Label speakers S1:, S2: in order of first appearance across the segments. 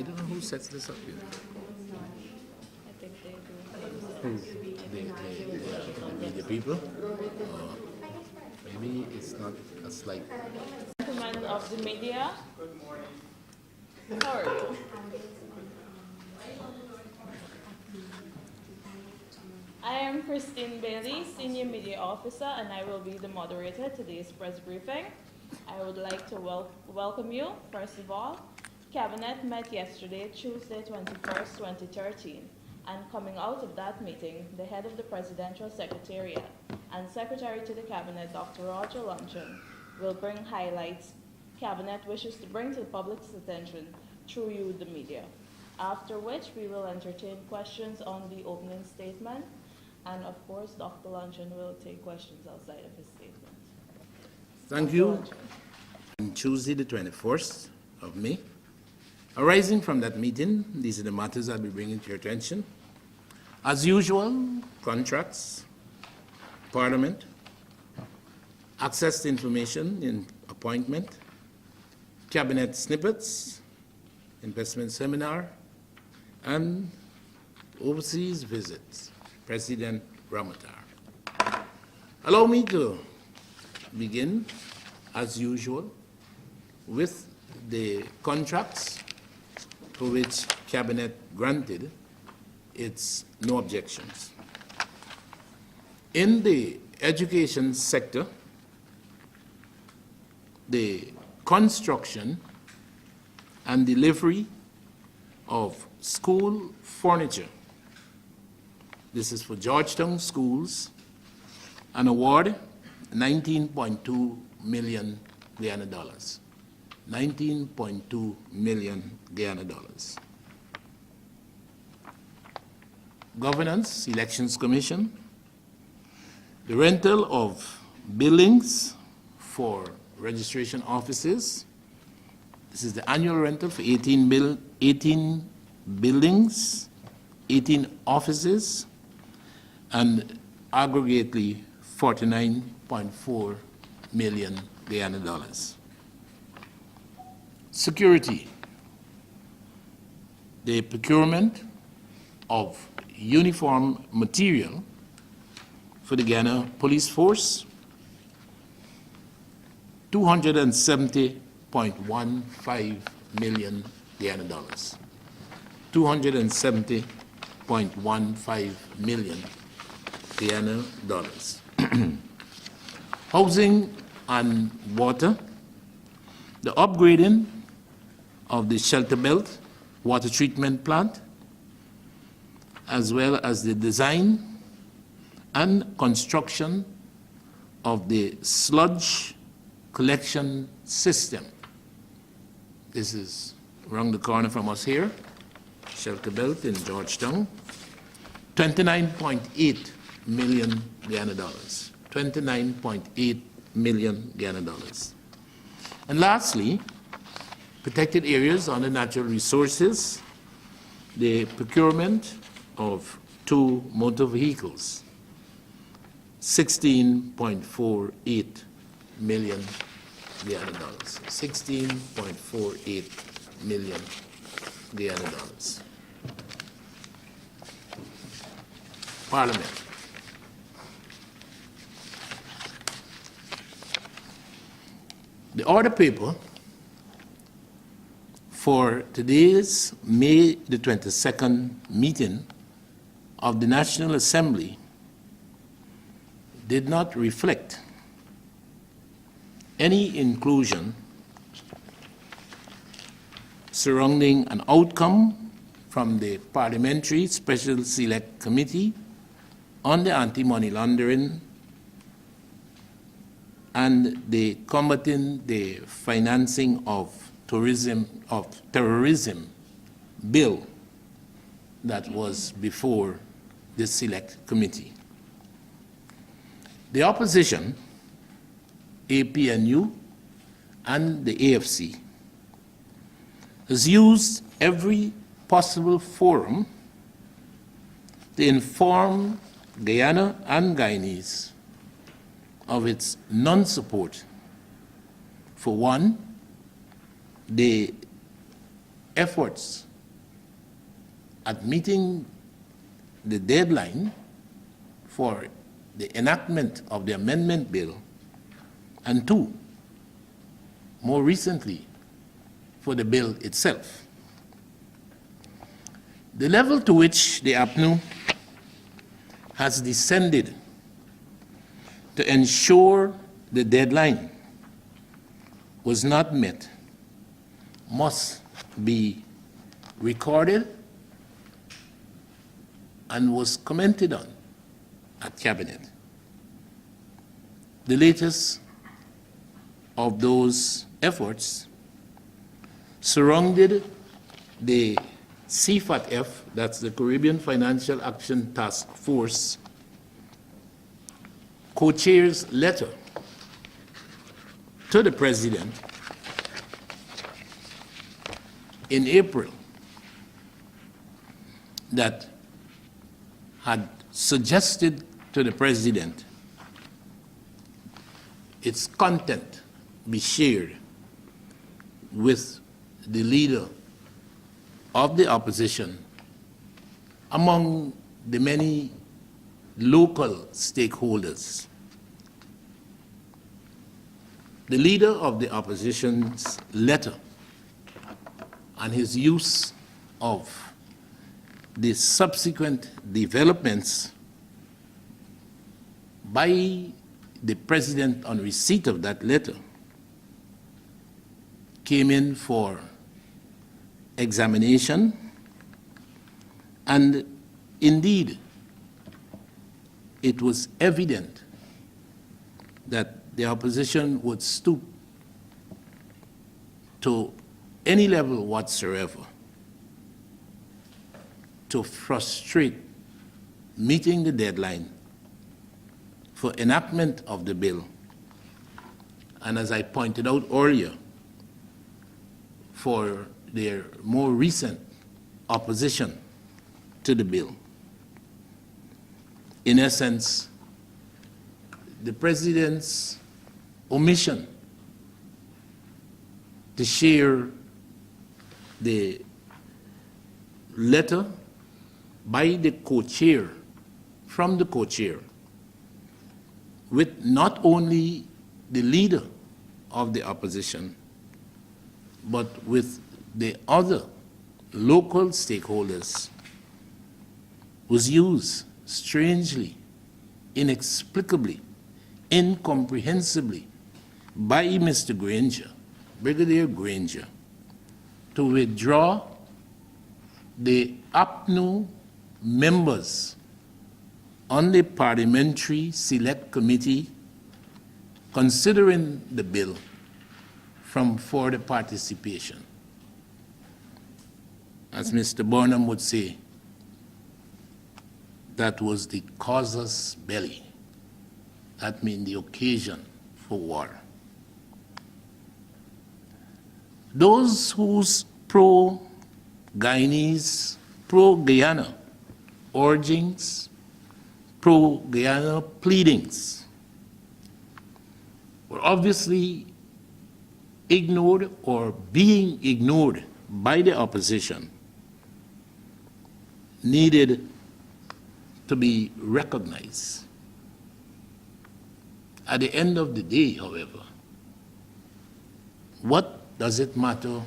S1: I don't know who sets this up here.
S2: I think they do.
S1: The media people? Maybe it's not a slight.
S2: Gentlemen of the media. Sorry. I am Christine Bailey, Senior Media Officer, and I will be the moderator at today's press briefing. I would like to welcome you, first of all. Cabinet met yesterday, Tuesday, 21st, 2013, and coming out of that meeting, the head of the Presidential Secretariat and Secretary to the Cabinet, Dr. Roger Luncheon, will bring highlights Cabinet wishes to bring to the public's attention through you, the media. After which, we will entertain questions on the opening statement, and of course, Dr. Luncheon will take questions outside of his statement.
S1: Thank you. On Tuesday, the 21st of May, arising from that meeting, these are the matters I'll be bringing to your attention. As usual, contracts, Parliament, access to information in appointment, Cabinet snippets, investment seminar, and overseas visits, President Ramatar. Allow me to begin, as usual, with the contracts for which Cabinet granted its no objections. In the education sector, the construction and delivery of school furniture. This is for Georgetown schools, an award, 19.2 million Guyana dollars. 19.2 million Guyana dollars. Governance, Elections Commission, the rental of buildings for registration offices. This is the annual rental for 18 buildings, 18 offices, and aggregately 49.4 million Guyana dollars. Security, the procurement of uniform material for the Guyana Police Force, 270.15 million Guyana dollars. 270.15 million Guyana dollars. Housing and water, the upgrading of the Shelter Belt water treatment plant, as well as the design and construction of the sludge collection system. This is around the corner from us here, Shelter Belt in Georgetown. 29.8 million Guyana dollars. 29.8 million Guyana dollars. And lastly, protected areas under natural resources, the procurement of 2 motor vehicles, 16.48 million Guyana dollars. 16.48 million Guyana dollars. Parliament. The order paper for today's May the 22nd meeting of the National Assembly did not reflect any inclusion surrounding an outcome from the Parliamentary Special Select Committee on the Anti-Money Laundering and the Combating the Financing of Terrorism bill that was before the Select Committee. The opposition, APNU, and the AFC has used every possible forum to inform Guyana and Guyanese of its non-support for one, the efforts at meeting the deadline for the enactment of the amendment bill, and two, more recently, for the bill itself. The level to which the APNU has descended to ensure the deadline was not met must be recorded and was commented on at Cabinet. The latest of those efforts surrounded the CFATF, that's the Caribbean Financial Action Task Force, co-chair's letter to the President in April that had suggested to the President its content be shared with the leader of the opposition among the many local stakeholders. The leader of the opposition's letter and his use of the subsequent developments by the President on receipt of that letter came in for examination, and indeed it was evident that the opposition would stoop to any level whatsoever to frustrate meeting the deadline for enactment of the bill, and as I pointed out earlier, for their more recent opposition to the bill. In essence, the President's omission to share the letter by the co-chair, from the co-chair, with not only the leader of the opposition, but with the other local stakeholders, was used strangely, inexplicably, incomprehensibly by Mr. Granger, Brigadier Granger, to withdraw the APNU members on the Parliamentary Select Committee considering the bill from further participation. As Mr. Burnham would say, that was the casus belli. That means the occasion for war. Those whose pro-Guyanese, pro-Guyana urgings, pro-Guyana pleadings were obviously ignored or being ignored by the opposition needed to be recognized. At the end of the day, however, what does it matter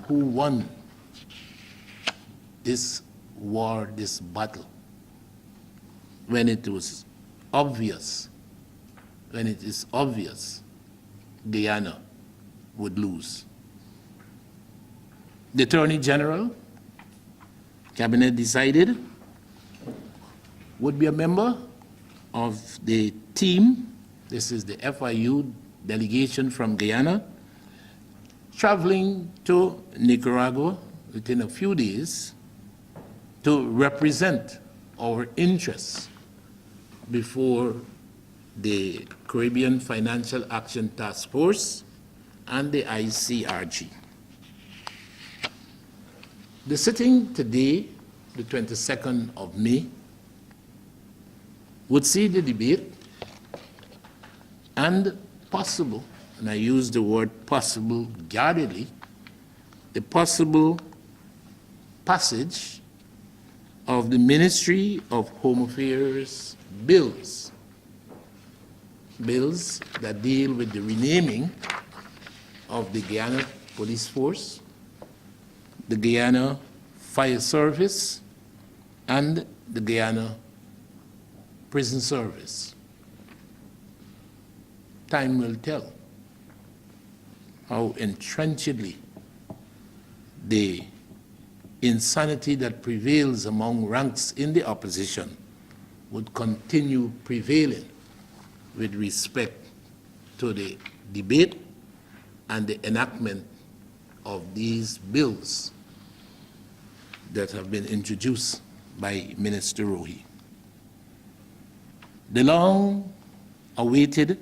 S1: who won this war, this battle, when it was obvious, when it is obvious Guyana would lose? The Attorney General, Cabinet decided, would be a member of the team. This is the FIU delegation from Guyana, traveling to Nicaragua within a few days to represent our interests before the Caribbean Financial Action Task Force and the ICRG. The sitting today, the 22nd of May, would see the debate and possible, and I use the word possible guardedly, the possible passage of the Ministry of Home Affairs bills, bills that deal with the renaming of the Guyana Police Force, the Guyana Fire Service, and the Guyana Prison Service. Time will tell how entrenchedly the insanity that prevails among ranks in the opposition would continue prevailing with respect to the debate and the enactment of these bills that have been introduced by Minister Rohi. The long-awaited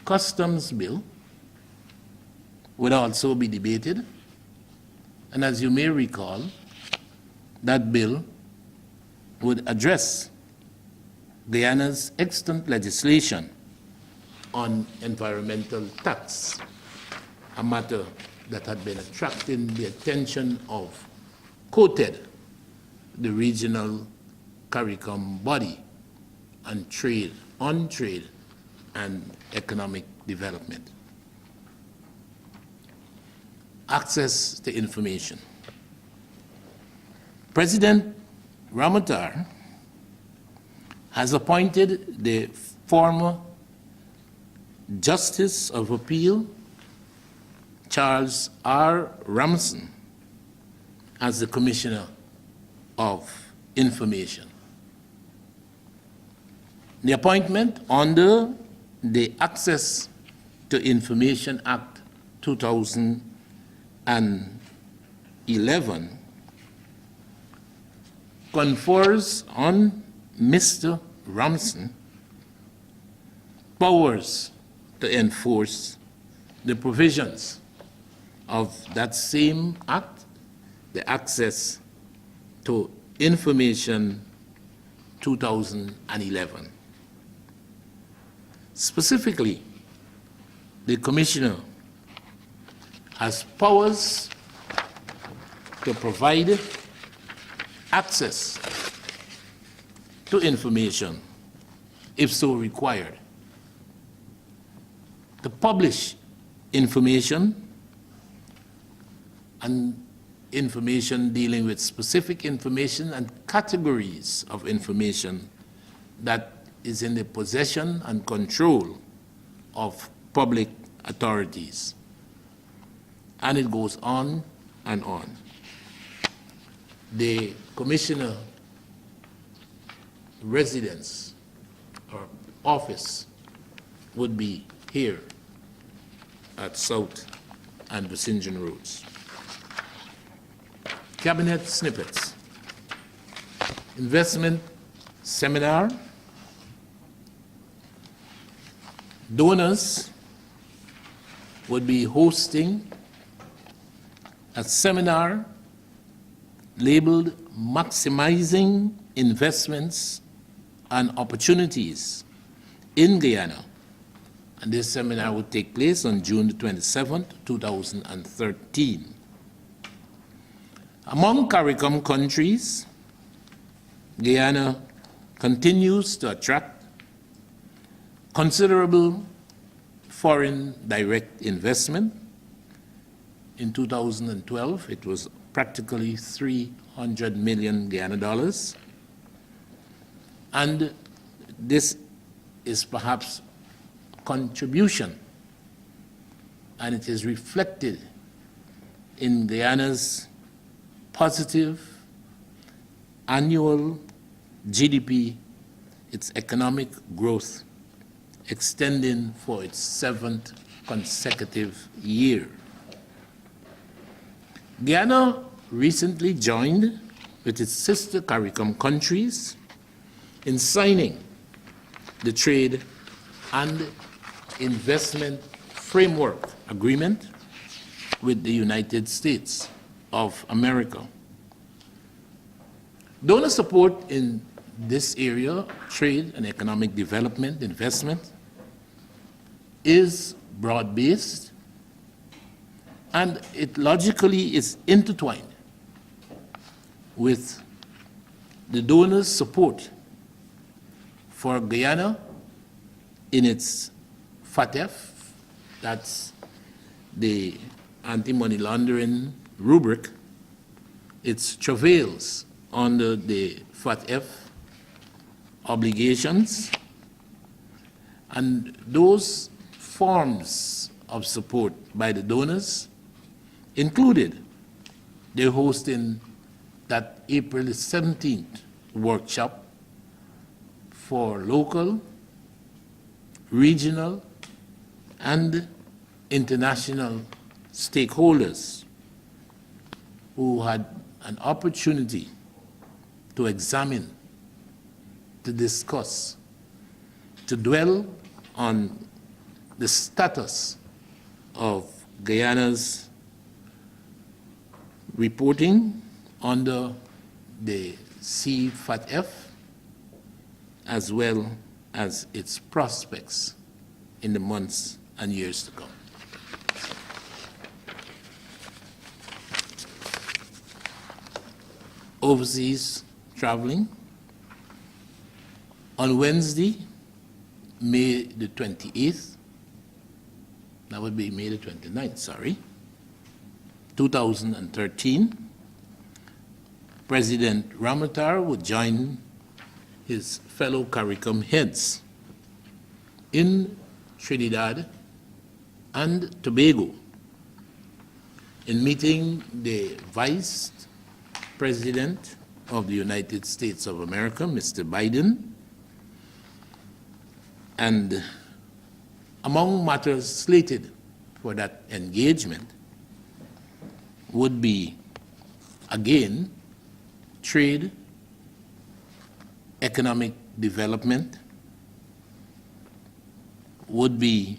S1: customs bill would also be debated, and as you may recall, that bill would address Guyana's extant legislation on environmental tax, a matter that had been attracting the attention of COTED, the regional CARICOM body on trade and economic development. Access to information. President Ramotar has appointed the former Justice of Appeal, Charles R. Ramson, as the Commissioner of Information. The appointment under the Access to Information Act 2011 confers on Mr. Ramson powers to enforce the provisions of that same act, the Access to Information 2011. Specifically, the Commissioner has powers to provide access to information, if so required, to publish information and information dealing with specific information and categories of information that is in the possession and control of public authorities. And it goes on and on. The Commissioner residence or office would be here at South and Vicinjon Roads. Cabinet snippets. Investment seminar. Donors would be hosting a seminar labeled Maximizing Investments and Opportunities in Guyana. And this seminar would take place on June 27th, 2013. Among CARICOM countries, Guyana continues to attract considerable foreign direct investment. In 2012, it was practically 300 million Guyana dollars. And this is perhaps a contribution, and it is reflected in Guyana's positive annual GDP, its economic growth, extending for its 7th consecutive year. Guyana recently joined with its sister CARICOM countries in signing the Trade and Investment Framework Agreement with the United States of America. Donor support in this area, trade and economic development, investment, is broad-based, and it logically is intertwined with the donors' support for Guyana in its FATF, that's the anti-money laundering rubric, its travails under the FATF obligations, and those forms of support by the donors included their hosting that April 17th workshop for local, regional, and international stakeholders who had an opportunity to examine, to discuss, to dwell on the status of Guyana's reporting under the CFATF, as well as its prospects in the months and years to come. Overseas traveling. On Wednesday, May the 28th, that would be May the 29th, sorry, 2013, President Ramatar would join his fellow CARICOM heads in Trinidad and Tobago in meeting the Vice President of the United States of America, Mr. Biden, and among matters slated for that engagement would be, again, trade, economic development, would be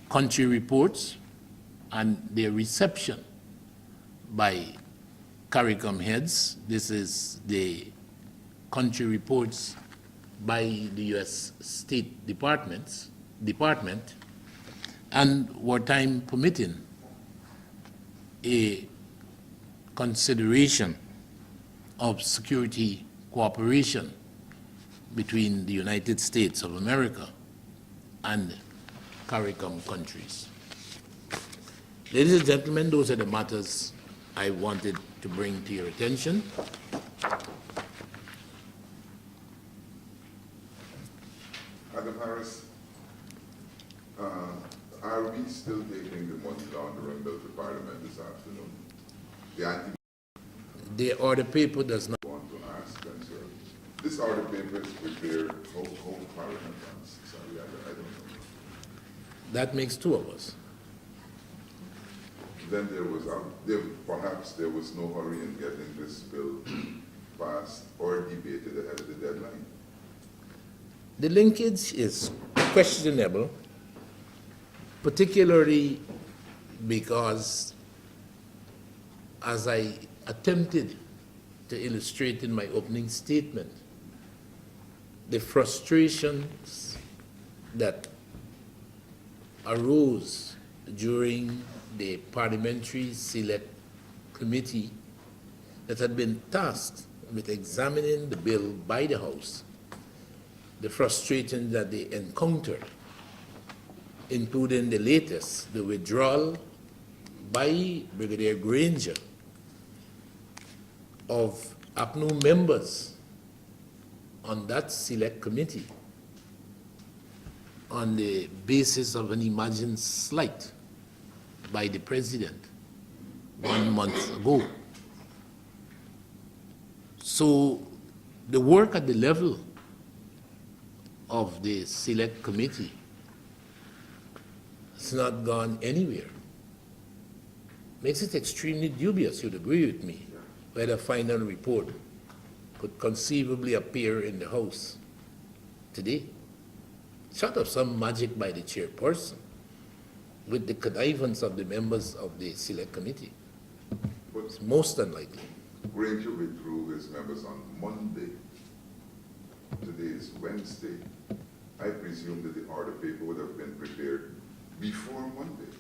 S1: country reports and their reception by CARICOM heads. This is the country reports by the U.S. State Department, and were time permitting, a consideration of security cooperation between the United States of America and CARICOM countries. Ladies and gentlemen, those are the matters I wanted to bring to your attention.
S3: Adam Harris, are we still taking the money laundering bill to Parliament this afternoon? The anti
S1: The order paper does not.
S3: want to ask, and sir, this order paper is prepared whole Parliament runs. Sorry, I don't know.
S1: That makes two of us.
S3: Then perhaps there was no hurry in getting this bill passed or debated ahead of the deadline.
S1: The linkage is questionable, particularly because, as I attempted to illustrate in my opening statement, the frustrations that arose during the Parliamentary Select Committee that had been tasked with examining the bill by the House, the frustration that they encountered, including the latest, the withdrawal by Brigadier Granger of APNU members on that select committee on the basis of an imagined slight by the president 1 month ago. So the work at the level of the select committee has not gone anywhere. Makes it extremely dubious, you'd agree with me, whether a final report could conceivably appear in the House today. Short of some magic by the chairperson, with the connivance of the members of the select committee. It's most unlikely.
S3: Granger withdrew his members on Monday. Today is Wednesday. I presume that the order paper would have been prepared before Monday.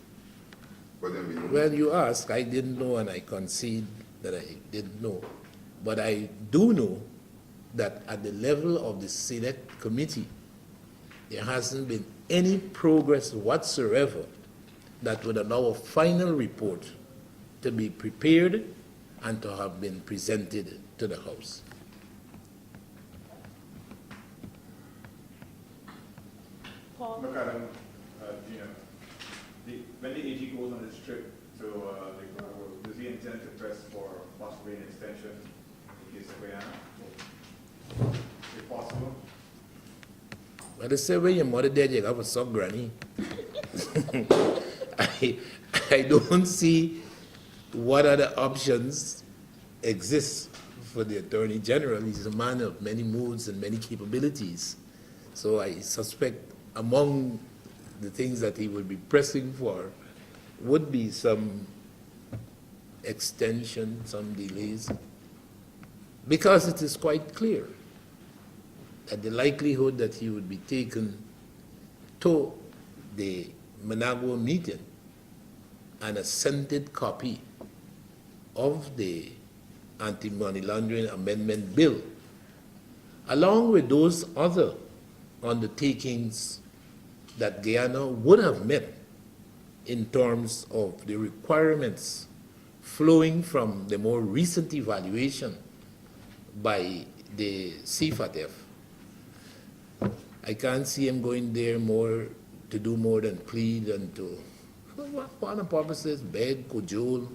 S3: But then we don't.
S1: Well, you ask, I didn't know, and I concede that I didn't know. But I do know that at the level of the select committee, there hasn't been any progress whatsoever that would allow a final report to be prepared and to have been presented to the House.
S2: Paul?
S4: Look at him, Gina. When the AG goes on this trip to Nicaragua, does he intend to press for possibly an extension in the case of Guyana? If possible?
S1: Well, they say when your mother dead, you have a sub granny. I don't see what other options exist for the Attorney General. He's a man of many moods and many capabilities. So I suspect among the things that he will be pressing for would be some extension, some delays, because it is quite clear that the likelihood that he would be taken to the Managua meeting and a scented copy of the Anti-Money Laundering Amendment Bill, along with those other undertakings that Guyana would have met in terms of the requirements flowing from the more recent evaluation by the CFATF. I can't see him going there more to do more than plead and to, for other purposes, beg, cajole.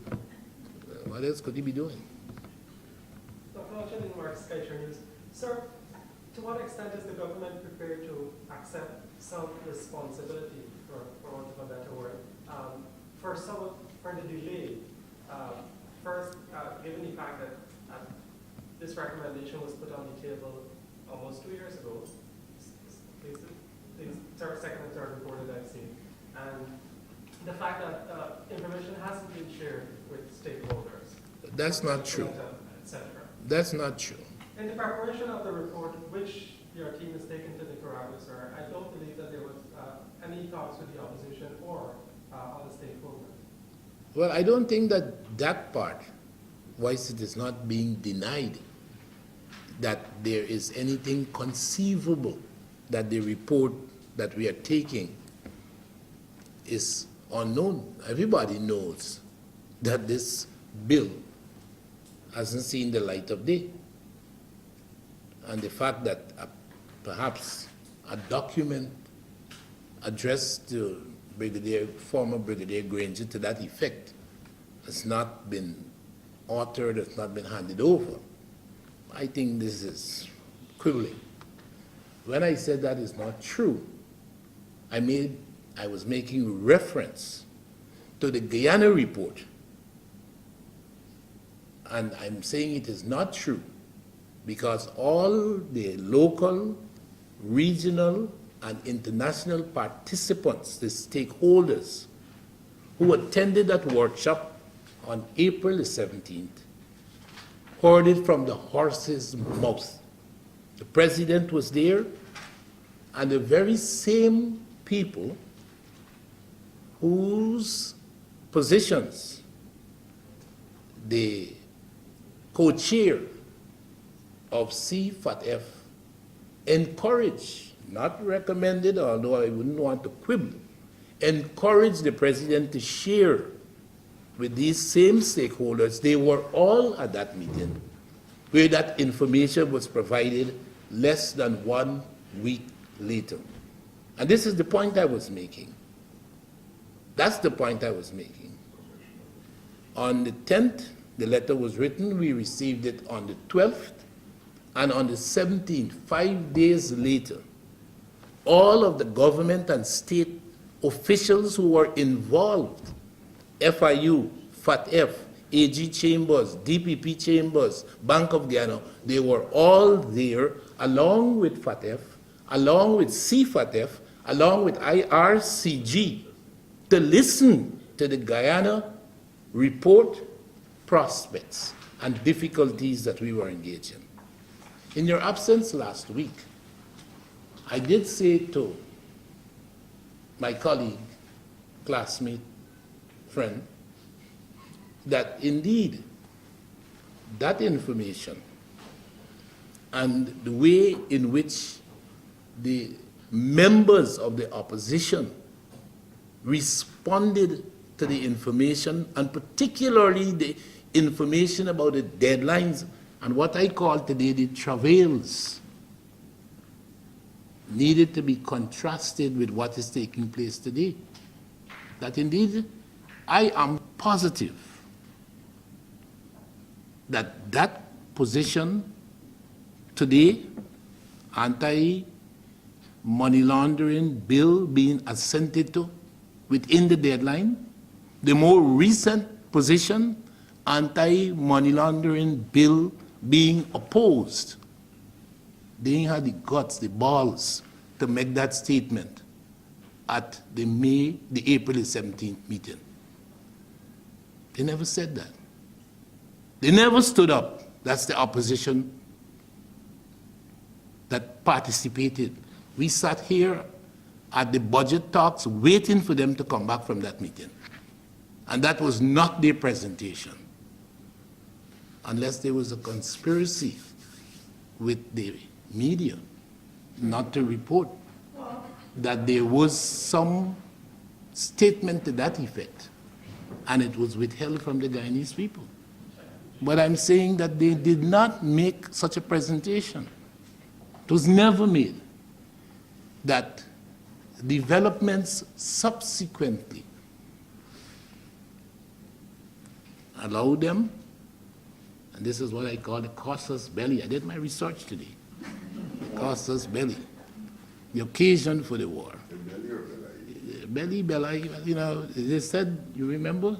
S1: What else could he be doing?
S5: Dr. Luncheon in Mark's Skytrain News. Sir, to what extent is the government prepared to accept some responsibility, for want of a better word, for the delay? First, given the fact that this recommendation was put on the table almost 2 years ago, the second and third report that I've seen, and the fact that information hasn't been shared with stakeholders.
S1: That's not true.
S5: Etc.
S1: That's not true.
S5: In the preparation of the report, which your team has taken to Nicaragua, sir, I don't believe that there was any talks with the opposition or other stakeholders.
S1: Well, I don't think that that part, whilst it is not being denied, that there is anything conceivable that the report that we are taking is unknown. Everybody knows that this bill hasn't seen the light of day. And the fact that perhaps a document addressed to former Brigadier Granger to that effect has not been authored, has not been handed over, I think this is quibbling. When I said that is not true, I was making reference to the Guyana report. And I'm saying it is not true because all the local, regional, and international participants, the stakeholders who attended that workshop on April the 17th, heard it from the horse's mouth. The president was there, and the very same people whose positions the co-chair of CFATF encouraged, not recommended, although I wouldn't want to quibble, encouraged the president to share with these same stakeholders. They were all at that meeting where that information was provided less than 1 week later. And this is the point I was making. That's the point I was making. On the 10th, the letter was written. We received it on the 12th. And on the 17th, 5 days later, all of the government and state officials who were involved, FIU, FATF, AG Chambers, DPP Chambers, Bank of Guyana, they were all there along with FATF, along with CFATF, along with IRCG to listen to the Guyana report, prospects, and difficulties that we were engaged in. In your absence last week, I did say to my colleague, classmate, friend, that indeed that information and the way in which the members of the opposition responded to the information, and particularly the information about the deadlines and what I call today the travails, needed to be contrasted with what is taking place today. That indeed, I am positive that that position today, anti-money laundering bill being assented to within the deadline, the more recent position, anti-money laundering bill being opposed. They had the guts, the balls to make that statement at the April 17th meeting. They never said that. They never stood up. That's the opposition that participated. We sat here at the budget talks waiting for them to come back from that meeting. And that was not their presentation. Unless there was a conspiracy with the media not to report that there was some statement to that effect, and it was withheld from the Guyanese people. But I'm saying that they did not make such a presentation. It was never made. That developments subsequently allow them, and this is what I call the casus belli. I did my research today. The casus belli, the occasion for the war. Belli, belli, you know, they said, you remember?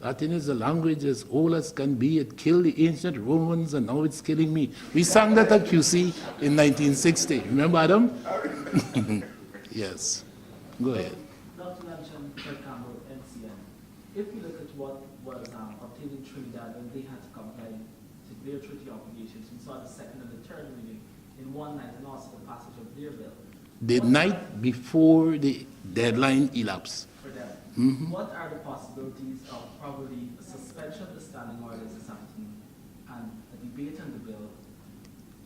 S1: Latin is a language as old as can be. It killed the ancient Romans and now it's killing me. We sang that at QC in 1960. Remember, Adam? Yes. Go ahead.
S6: Dr. Luncheon, Campbell, NCN. If you look at what was obtained in Trinidad when they had to comply to their treaty obligations, we saw the second and the third reading in one night and also the passage of their bill.
S1: The night before the deadline elapsed.
S6: For them.
S1: Mm-hmm.
S6: What are the possibilities of probably a suspension of the standing orders this afternoon and a debate on the bill,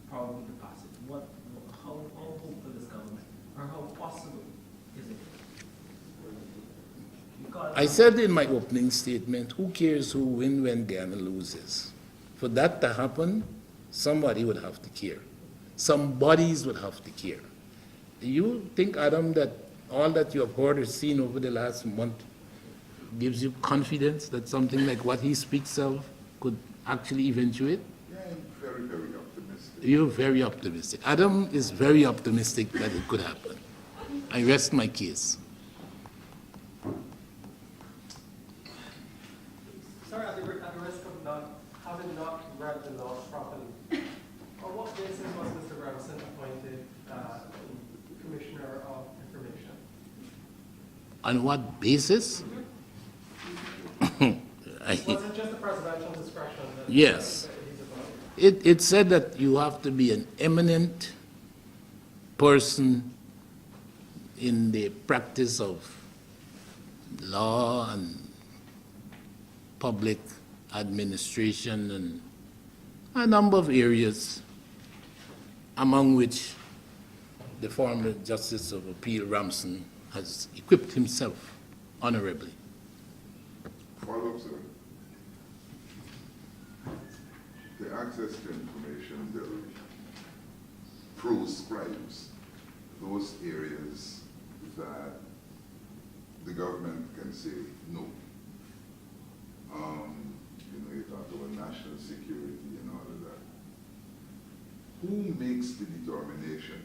S6: probably the passage? How hopeful is government, or how possible is it? Because
S1: I said in my opening statement, who cares who wins when Ghana loses? For that to happen, somebody would have to care. Some bodies would have to care. Do you think, Adam, that all that you have heard or seen over the last month gives you confidence that something like what he speaks of could actually eventuate?
S3: Yeah, I'm very, very optimistic.
S1: You're very optimistic. Adam is very optimistic that it could happen. I rest my case.
S5: Sir, at the risk of having not read the law properly, on what basis was Mr. Robinson appointed Commissioner of Information?
S1: On what basis?
S5: Was it just a presidential discretion?
S1: Yes.
S5: That he's appointed?
S1: It said that you have to be an eminent person in the practice of law and public administration and a number of areas, among which the former Justice of Appeal Ramson has equipped himself honorably.
S3: Follow up, sir. The Access to Information Bill proscribes those areas that the government can say no. You talk about national security and all of that. Who makes the determination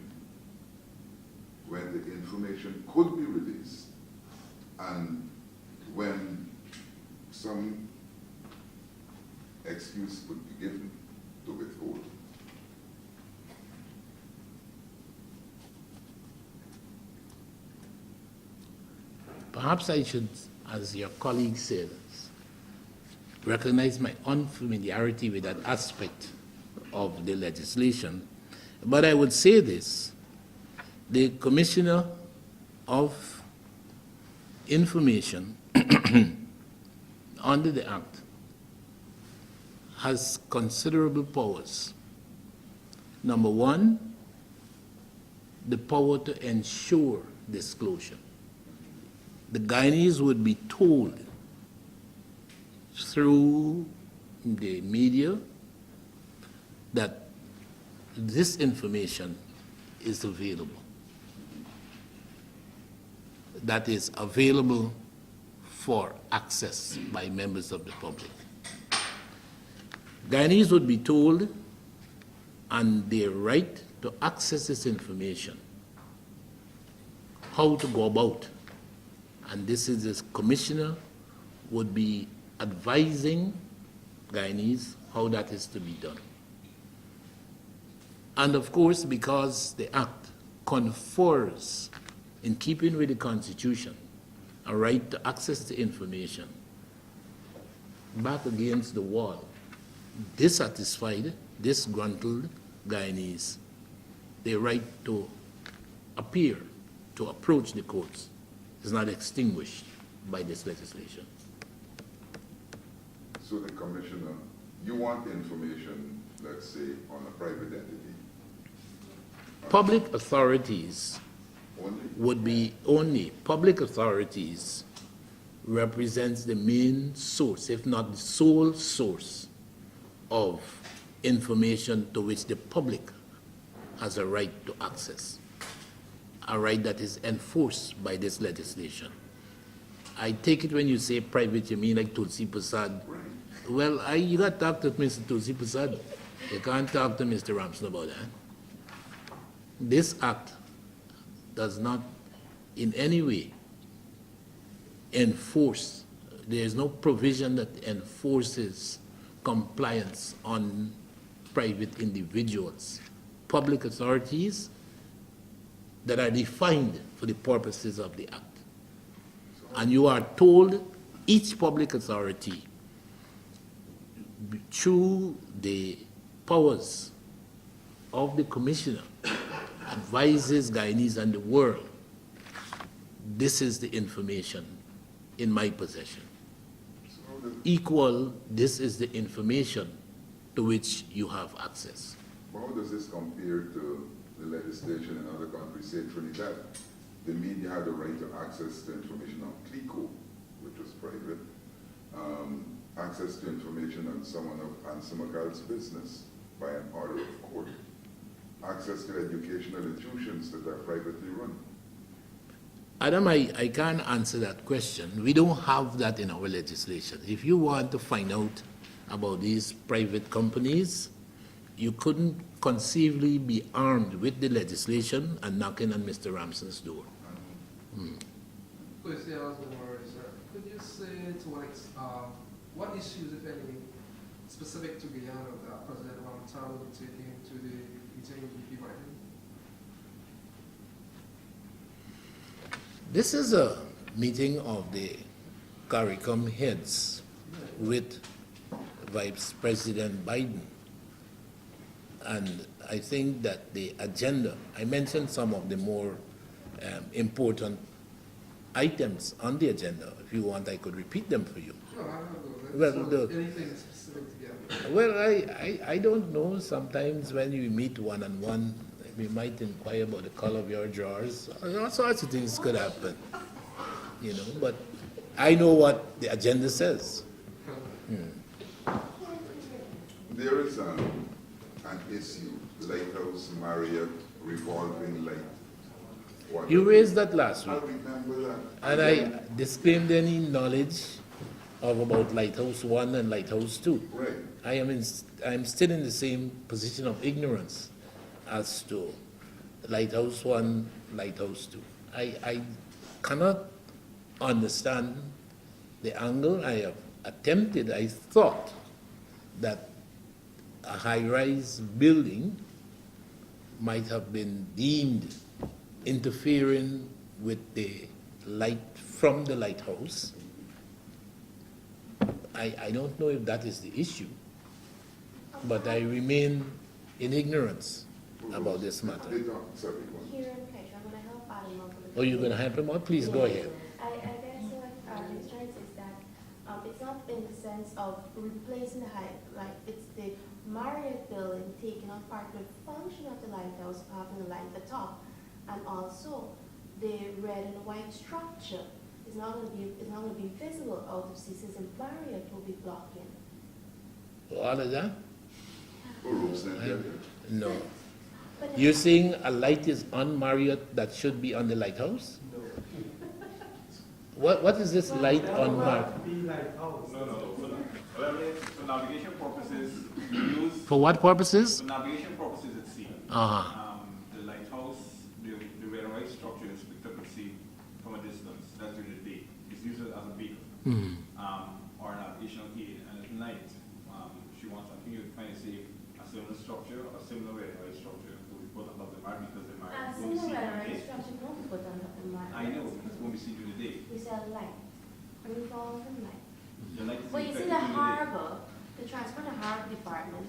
S3: when the information could be released and when some excuse could be given to withhold?
S1: Perhaps I should, as your colleague said, recognize my unfamiliarity with that aspect of the legislation. But I would say this, the Commissioner of Information under the Act has considerable powers. Number one, the power to ensure disclosure. The Guyanese would be told through the media that this information is available. That is available for access by members of the public. Guyanese would be told, and their right to access this information, how to go about. And this is this commissioner would be advising Guyanese how that is to be done. And of course, because the Act confers, in keeping with the Constitution, a right to access the information, back against the wall, dissatisfied, disgruntled Guyanese, their right to appear, to approach the courts, is not extinguished by this legislation.
S3: So the commissioner, you want information, let's say, on a private entity?
S1: Public authorities
S3: Only?
S1: would be only, public authorities represents the main source, if not the sole source, of information to which the public has a right to access, a right that is enforced by this legislation. I take it when you say private, you mean like Tulsi Prasad.
S3: Right.
S1: Well, you got to talk to Mr. Tulsi Prasad. You can't talk to Mr. Ramson about that. This act does not in any way enforce, there is no provision that enforces compliance on private individuals. Public authorities that are defined for the purposes of the act. And you are told each public authority, through the powers of the commissioner, advises Guyanese and the world, this is the information in my possession.
S3: So
S1: Equal, this is the information to which you have access.
S3: how does this compare to the legislation in other countries, say Trinidad? The media had the right to access to information on CLICO, which was private, access to information on someone of Ansa McCall's business by an order of court, access to educational institutions that are privately run.
S1: Adam, I can't answer that question. We don't have that in our legislation. If you want to find out about these private companies, you couldn't conceivably be armed with the legislation and knocking on Mr. Ramson's door.
S7: Question I was going to raise, sir. Could you say to what issues, if any, specific to Guyana that President Ramon will be taking to the meeting with the Biden?
S1: This is a meeting of the CARICOM heads with Vice President Biden. And I think that the agenda, I mentioned some of the more important items on the agenda. If you want, I could repeat them for you.
S7: No, I don't know.
S1: Well,
S7: So anything specific to Guyana?
S1: Well, I don't know. Sometimes when you meet one-on-one, we might inquire about the color of your drawers. All sorts of things could happen, you know. But I know what the agenda says.
S3: There is an issue, Lighthouse Marriott revolving light. What-
S1: You raised that last
S3: I
S1: week,
S3: remember that.
S1: and I disclaimed any knowledge of about Lighthouse 1 and Lighthouse 2.
S3: Right.
S1: I'm still in the same position of ignorance as to Lighthouse 1, Lighthouse 2. I cannot understand the angle. I have attempted, I thought that a high-rise building might have been deemed interfering with the light from the lighthouse. I don't know if that is the issue, but I remain in ignorance about this matter.
S3: They don't, sorry, go on.
S8: Here in Kesha, I'm gonna help Adam out with the.
S1: Oh, you're going to help him out? Please go ahead.
S8: I guess what he's trying to say is that, it's not in the sense of replacing the like, it's the Marriott building taking on part of the function of the lighthouse, having the light at the top, and also the red and white structure is not going to be visible out of CC's, and Marriott will be blocking.
S1: All of that?
S3: For roofs and interior.
S1: No.
S8: But
S1: You're saying a light is on Marriott that should be on the lighthouse? What is this light on Marriott?
S5: Be lighthouse.
S4: No. For navigation purposes, you use,
S1: For what purposes?
S4: for navigation purposes at sea.
S1: Uh-huh.
S4: The lighthouse, the red and white structure is picked up at sea from a distance. That's during the day. It's used as a beacon.
S1: Hmm.
S4: Or an navigational aid. And at night, she wants something you kind of see a similar structure, a similar red and white structure will be put above the mark because the mark won't be seen
S8: similar
S4: during the day.
S8: structure won't put on the Marriott.
S4: I know, because it won't be seen during the day.
S8: We sell light, revolve and light.
S4: The light is
S8: Well, you see,
S4: effective
S8: the
S4: during the day.
S8: harbor, the Transport and Harbor Department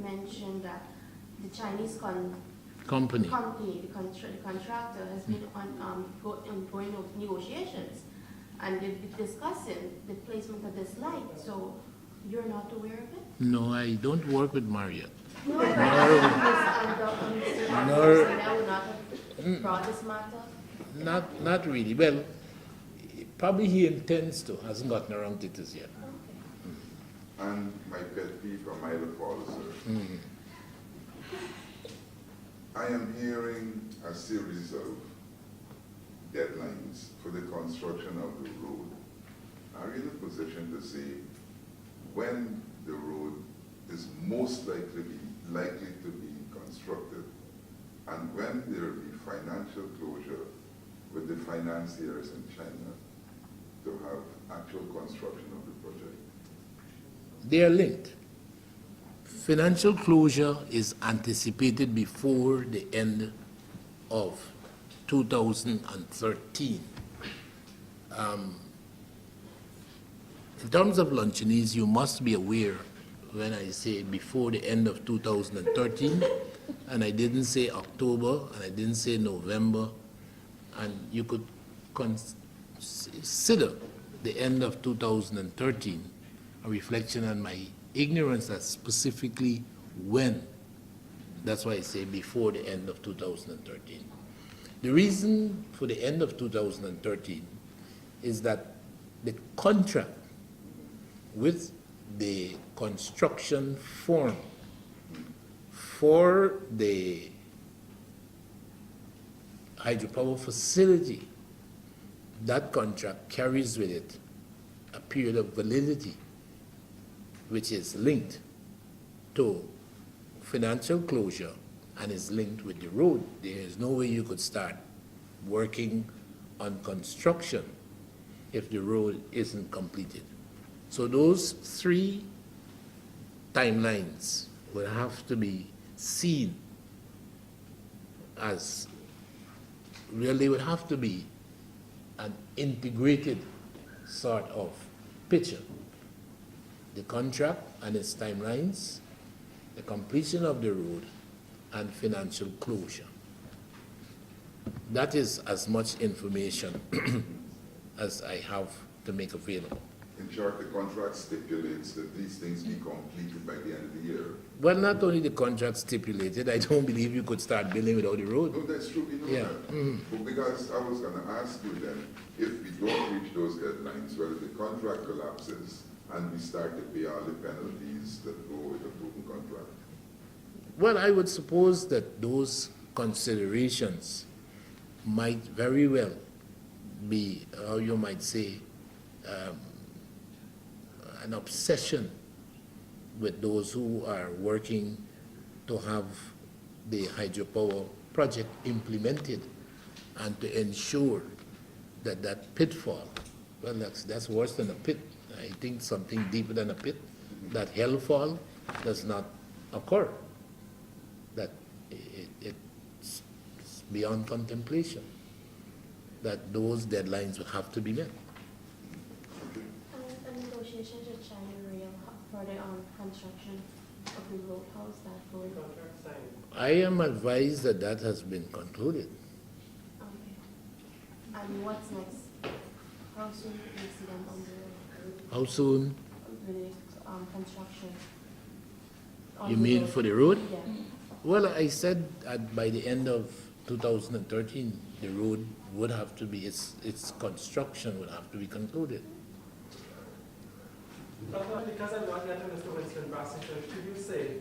S8: mentioned that the Chinese
S1: Company.
S8: company, the contractor, has been on going negotiations, and they've been discussing the placement of this light. So you're not aware of it?
S1: No, I don't work with Marriott.
S8: No, but I would not have brought this matter.
S1: Not really. Well, probably he intends to, hasn't gotten around to it as yet.
S3: And my pet peeve or my other fault, sir.
S1: Mhm.
S3: I am hearing a series of deadlines for the construction of the road. Are you in a position to say when the road is most likely to be constructed, and when there will be financial closure with the financiers in China to have actual construction of the project?
S1: They are linked. Financial closure is anticipated before the end of 2013. In terms of Luncheonese, you must be aware when I say before the end of 2013, and I didn't say October, and I didn't say November, and you could consider the end of 2013 a reflection on my ignorance as specifically when. That's why I say before the end of 2013. The reason for the end of 2013 is that the contract with the construction firm for the hydropower facility, that contract carries with it a period of validity which is linked to financial closure and is linked with the road. There is no way you could start working on construction if the road isn't completed. So those three timelines will have to be seen as really would have to be an integrated sort of picture. The contract and its timelines, the completion of the road, and financial closure. That is as much information as I have to make available.
S3: In short, the contract stipulates that these things be completed by the end of the year.
S1: Well, not only the contract stipulated, I don't believe you could start building without the road.
S3: No, that's true, we know
S1: Yeah.
S3: that. But because I was gonna ask you then, if we don't reach those deadlines, whether the contract collapses and we start to pay all the penalties that go with a broken contract.
S1: Well, I would suppose that those considerations might very well be, how you might say, an obsession with those who are working to have the hydropower project implemented and to ensure that that pitfall, well, that's worse than a pit. I think something deeper than a pit, that hellfall does not occur, that it's beyond contemplation, that those deadlines will have to be met.
S8: And negotiations with China Rail for the construction of the road, how is that going?
S5: Contract signed.
S1: I am advised that that has been concluded.
S8: Okay. And what's next? How soon do we see them on the road?
S1: How soon?
S8: the construction. on
S1: You
S8: the
S1: mean
S8: road.
S1: for the road?
S8: Yeah.
S1: Well, I said by the end of 2013, the road would have to be, its construction would have to be concluded.
S5: Dr. Because I'm not yet Mr. Winston Brassington, should you say,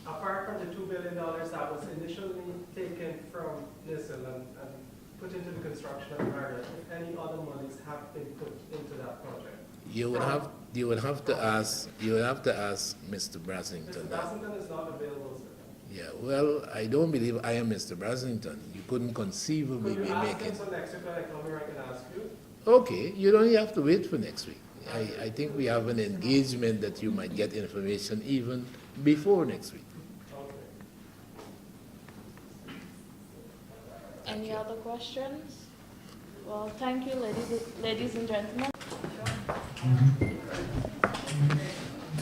S5: apart from the $2 billion that was initially taken from NISL and put into the construction of Marriott, if any other monies have been put into that project?
S1: You would have to ask Mr. Brassington.
S5: Mr. Brassington is not available, sir.
S1: Yeah, well, I don't believe I am Mr. Brassington. You couldn't conceivably
S5: Could
S1: be
S5: you ask him
S1: making.
S5: so next week when I come here I can ask you?
S1: Okay, you don't have to wait for next week. I think we have an engagement that you might get information even before next week.
S5: Okay.
S2: Any other questions? Well, thank you, ladies and gentlemen.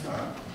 S3: Huh?